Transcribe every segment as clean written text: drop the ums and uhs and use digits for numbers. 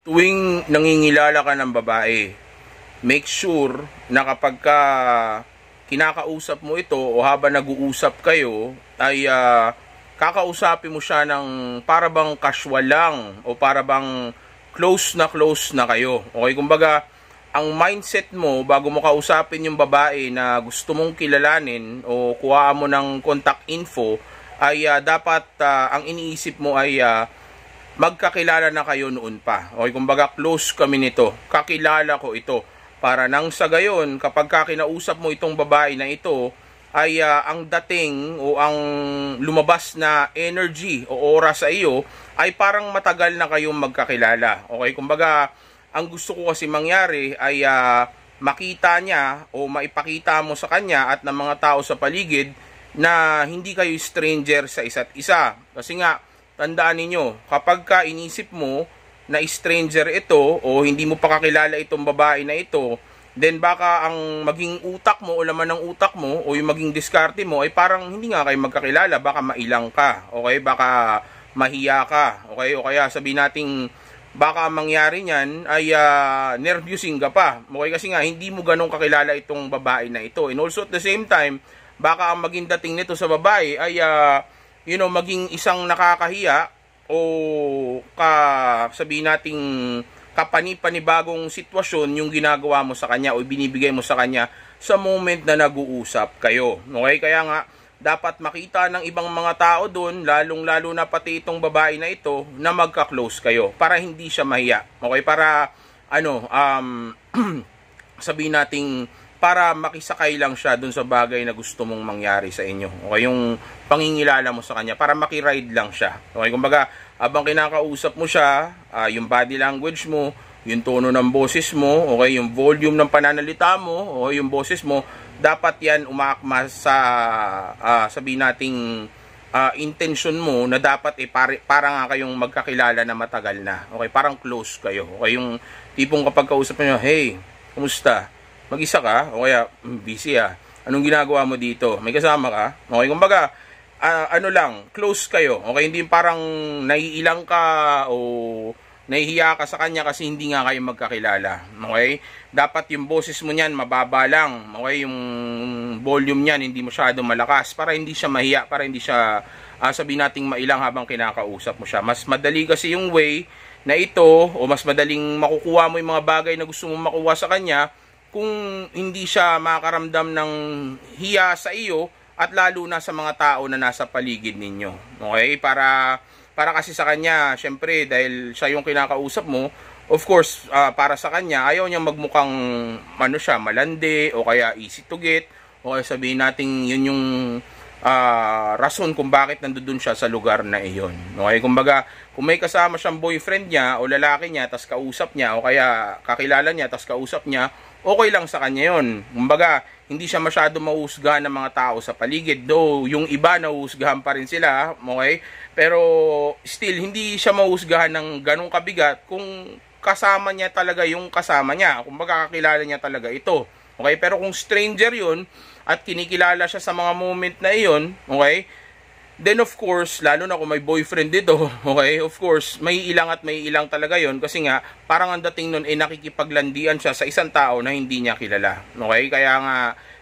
tuwing nangingilala ka ng babae, make sure na kapag kinakausap mo ito o habang nag-uusap kayo, ay kakausapin mo siya ng para bang casual lang o para bang close na kayo. Okay, kumbaga, ang mindset mo bago mo kausapin yung babae na gusto mong kilalanin o kuha mo ng contact info ay dapat ang iniisip mo ay magkakilala na kayo noon pa. Okay, kumbaga close kami nito. Kakilala ko ito. Para nang sa gayon, kapag kinausap mo itong babae na ito, ay ang dating o ang lumabas na energy o oras sa iyo ay parang matagal na kayong magkakilala. Okay, kumbaga, ang gusto ko kasi mangyari ay makita niya o maipakita mo sa kanya at ng mga tao sa paligid na hindi kayo stranger sa isa't isa. Kasi nga, tandaan ninyo, kapag inisip mo na stranger ito o hindi mo pa kakilala itong babae na ito, then baka ang maging utak mo o laman ng utak mo o yung maging diskarte mo ay parang hindi nga kayo magkakilala, baka mailang ka, okay? Baka mahiya ka, okay? O kaya sabihin nating baka mangyari niyan ay nervousing ka pa. Okay, kasi nga hindi mo ganun kakilala itong babae na ito. And also at the same time, baka ang maging dating nito sa babae ay maging isang nakakahiya o sabihin nating kapanibagong sitwasyon yung ginagawa mo sa kanya o binibigay mo sa kanya sa moment na nag-uusap kayo. Okay, kaya nga dapat makita ng ibang mga tao doon, lalong-lalo na pati itong babae na ito, na magka-close kayo para hindi siya mahiya. Okay, para sabihin nating para makisakay lang siya doon sa bagay na gusto mong mangyari sa inyo. Okay, yung pangingilala mo sa kanya, para makiride lang siya. Okay, kumbaga, habang kinakausap mo siya, yung body language mo, yung tono ng boses mo, okay, yung volume ng pananalita mo, o yung boses mo, dapat yan umaakma sa sabihin nating intention mo na dapat parang nga kayong magkakilala na matagal na. Okay, parang close kayo. Okay, yung tipong kapag kausap niyo, hey, kumusta? Mag-isa ka? O kaya, busy Anong ginagawa mo dito? May kasama ka? Okay, kumbaga, close kayo. Okay, hindi parang naiilang ka o nahihiya ka sa kanya kasi hindi nga kayo magkakilala. Okay? Dapat yung boses mo niyan mababa lang. Okay? Yung volume niyan hindi masyado malakas para hindi siya mahiya, para hindi siya sabihin nating mailang habang kinakausap mo siya. Mas madali kasi yung way na ito o mas madaling makukuha mo yung mga bagay na gusto mong makuha sa kanya kung hindi siya makakaramdam ng hiya sa iyo at lalo na sa mga tao na nasa paligid ninyo. Okay? Para kasi sa kanya, syempre, dahil siya yung kinakausap mo, of course, para sa kanya, ayaw niyang magmukhang malandi, o kaya easy to get, o kaya sabihin natin yun yung rason kung bakit nandoon siya sa lugar na iyon. Okay, kumbaga, kung may kasama siyang boyfriend niya o lalaki niya, tas kausap niya, o kaya kakilala niya, tas kausap niya, okay lang sa kanya yun. Kumbaga, hindi siya masyado mahuhusgahan ng mga tao sa paligid. Though, yung iba nahuhusgahan pa rin sila, okay? Pero, still, hindi siya mahuhusgahan ng ganong kabigat kung kasama niya talaga yung kasama niya. Kung magkakakilala niya talaga ito. Okay? Pero kung stranger yun, at kinikilala siya sa mga moment na iyon, okay? Then, of course, lalo na kung may boyfriend dito, okay? Of course, may ilang talaga yon kasi nga, parang ang dating nun ay nakikipaglandian siya sa isang tao na hindi niya kilala. Okay? Kaya nga,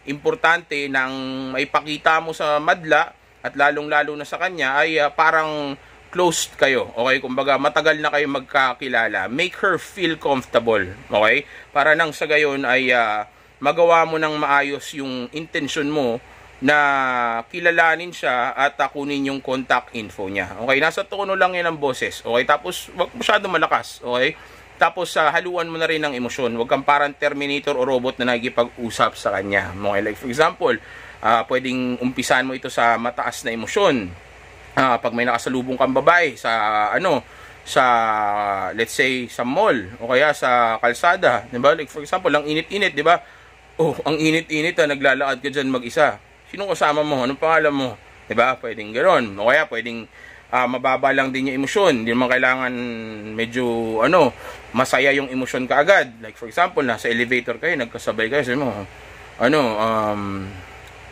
importante nang maipakita mo sa madla at lalong-lalo na sa kanya ay parang closed kayo. Okay? Kumbaga, matagal na kayo magkakilala. Make her feel comfortable. Okay? Para nang sa gayon ay magawa mo ng maayos yung intention mo na kilalanin siya at kunin yung contact info niya. Okay, nasa tono lang yan ang boses. Okay, tapos wag masyado malakas. Okay, tapos haluan mo na rin ng emosyon. Wag kang parang Terminator o robot na nagkipag-usap sa kanya. Okay, like for example, pwedeng umpisan mo ito sa mataas na emosyon. Pag may nakasalubong kang babae sa sa let's say sa mall o kaya sa kalsada, 'di ba? Like for example, ang init-init, 'di ba? Oh, ang init-init naglalakad ka diyan mag-isa. Sinong kasama mo? Anong pangalan mo? Diba? Pwedeng gano'n. O kaya pwedeng mababa lang din yung emosyon. Hindi naman kailangan medyo masaya yung emosyon ka agad. Like for example, nasa elevator kayo, nagkasabay kayo. Sabi mo,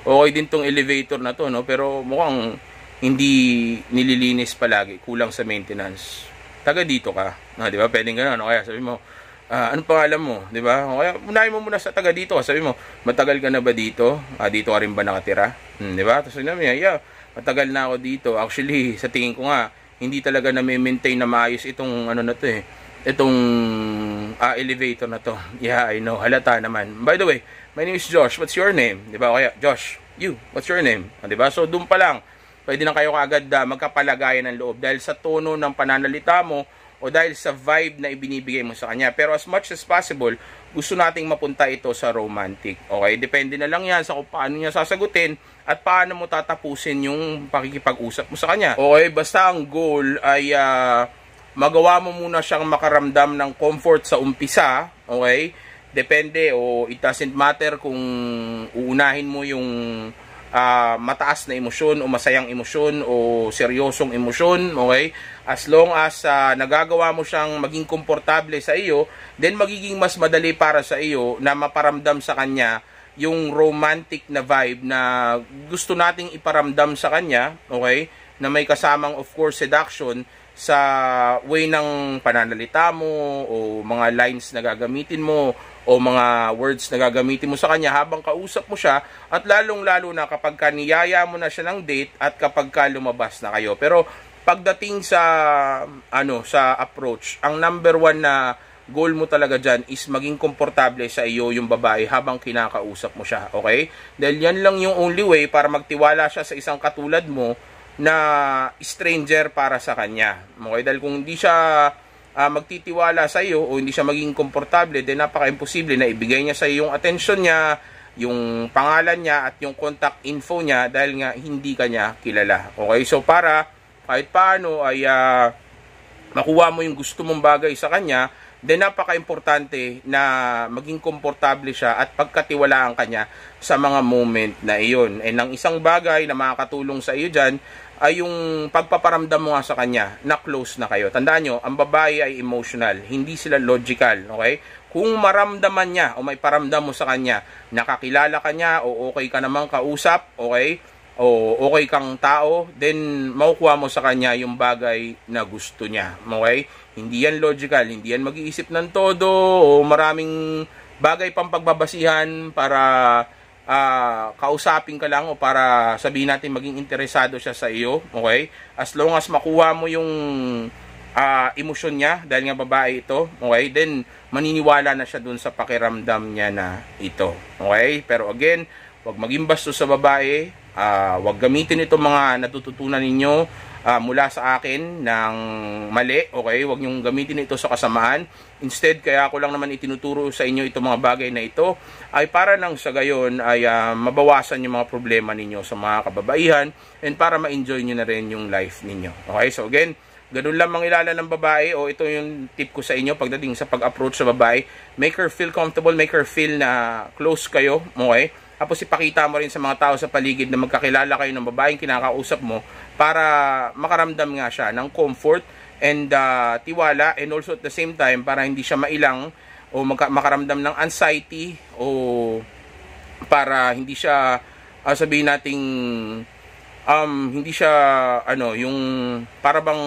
okay din tong elevator na to, no? Pero mukhang hindi nililinis palagi. Kulang sa maintenance. taga dito ka. Di ba? Pwedeng gano'n. O kaya sabi mo, anong pangalan mo? Di ba? O kaya unahin mo muna sa taga dito. Sabi mo, matagal ka na ba dito? Dito ka rin ba nakatira? Di ba? Tapos sabi namin, yeah, matagal na ako dito. Actually, sa tingin ko nga, hindi talaga na-maintain na maayos itong ano na to eh. Itong elevator na to. Yeah, I know. Halata naman. By the way, my name is Josh. What's your name? Di ba? O kaya, Josh, you, what's your name? Di ba? So, doon pa lang, pwede na kayo kaagad magkapalagayan ng loob dahil sa tono ng pananalita mo o dahil sa vibe na ibinibigay mo sa kanya. Pero as much as possible, gusto nating mapunta ito sa romantic. Okay? Depende na lang yan sa kung paano niya sasagutin at paano mo tatapusin yung pakikipag-usap mo sa kanya. Okay? Basta ang goal ay magawa mo muna siyang makaramdam ng comfort sa umpisa. Okay? Depende o it doesn't matter kung uunahin mo yung mataas na emosyon o masayang emosyon o seryosong emosyon, okay? As long as nagagawa mo siyang maging komportable sa iyo, then magiging mas madali para sa iyo na maparamdam sa kanya yung romantic na vibe na gusto nating iparamdam sa kanya, okay? Na may kasamang of course seduction sa way ng pananalita mo o mga lines na gagamitin mo o mga words na gagamitin mo sa kanya habang kausap mo siya at lalong-lalo na kapag niyaya mo na siya ng date at kapag lumabas na kayo. Pero pagdating sa sa approach, ang number one na goal mo talaga dyan is maging komportable sa iyo yung babae habang kinakausap mo siya, okay? Dahil yan lang yung only way para magtiwala siya sa isang katulad mo na stranger para sa kanya. Okay? Dahil kung hindi siya magtitiwala sa iyo o hindi siya maging komportable, then napaka-imposible na ibigay niya sa iyo yung attention niya, yung pangalan niya at yung contact info niya dahil nga hindi kanya kilala. Okay? So para kahit paano ay makuha mo yung gusto mong bagay sa kanya, then napaka-importante na maging komportable siya at pagkatiwalaan kanya sa mga moment na iyon. And ang isang bagay na makakatulong sa iyo dyan ay yung pagpaparamdam mo nga sa kanya na close na kayo. Tandaan nyo, ang babae ay emotional, hindi sila logical, okay? Kung maramdaman niya o may paramdam mo sa kanya, nakakilala ka niya o okay ka namang kausap, okay? O okay kang tao, then makukuha mo sa kanya yung bagay na gusto niya, okay? Hindi yan logical, hindi yan mag-iisip ng todo o maraming bagay pang pagbabasihan para kausapin ka lang o para sabihin natin maging interesado siya sa iyo, okay? As long as makuha mo yung emosyon niya dahil nga babae ito, okay? Then maniniwala na siya dun sa pakiramdam niya na ito, okay? Pero again, wag maging bastos sa babae, wag gamitin itong mga natututunan ninyo mula sa akin ng mali, okay? Huwag niyong gamitin ito sa kasamaan. Instead, kaya ako lang naman itinuturo sa inyo itong mga bagay na ito ay para nang sa gayon ay mabawasan yung mga problema ninyo sa mga kababaihan and para ma-enjoy nyo na rin yung life ninyo. Okay? So again, ganun lang mangilala ng babae o ito yung tip ko sa inyo pagdating sa pag-approach sa babae. Make her feel comfortable, make her feel na close kayo, okay? Tapos ipakita mo rin sa mga tao sa paligid na magkakilala kayo ng babaeng kinakausap mo para makaramdam nga siya ng comfort and tiwala, and also at the same time para hindi siya mailang o makaramdam ng anxiety o para hindi siya sabihin nating hindi siya yung para bang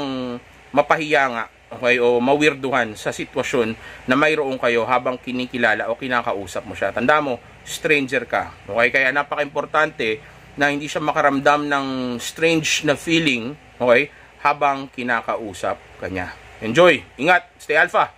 mapahiya nga, okay, o mawirduhan sa sitwasyon na mayroon kayo habang kinikilala o kinakausap mo siya. Tanda mo, stranger ka, okay? Kaya napaka-importante na hindi siya makaramdam ng strange na feeling, okay, habang kinakausap kanya. Enjoy! Ingat! Stay alpha!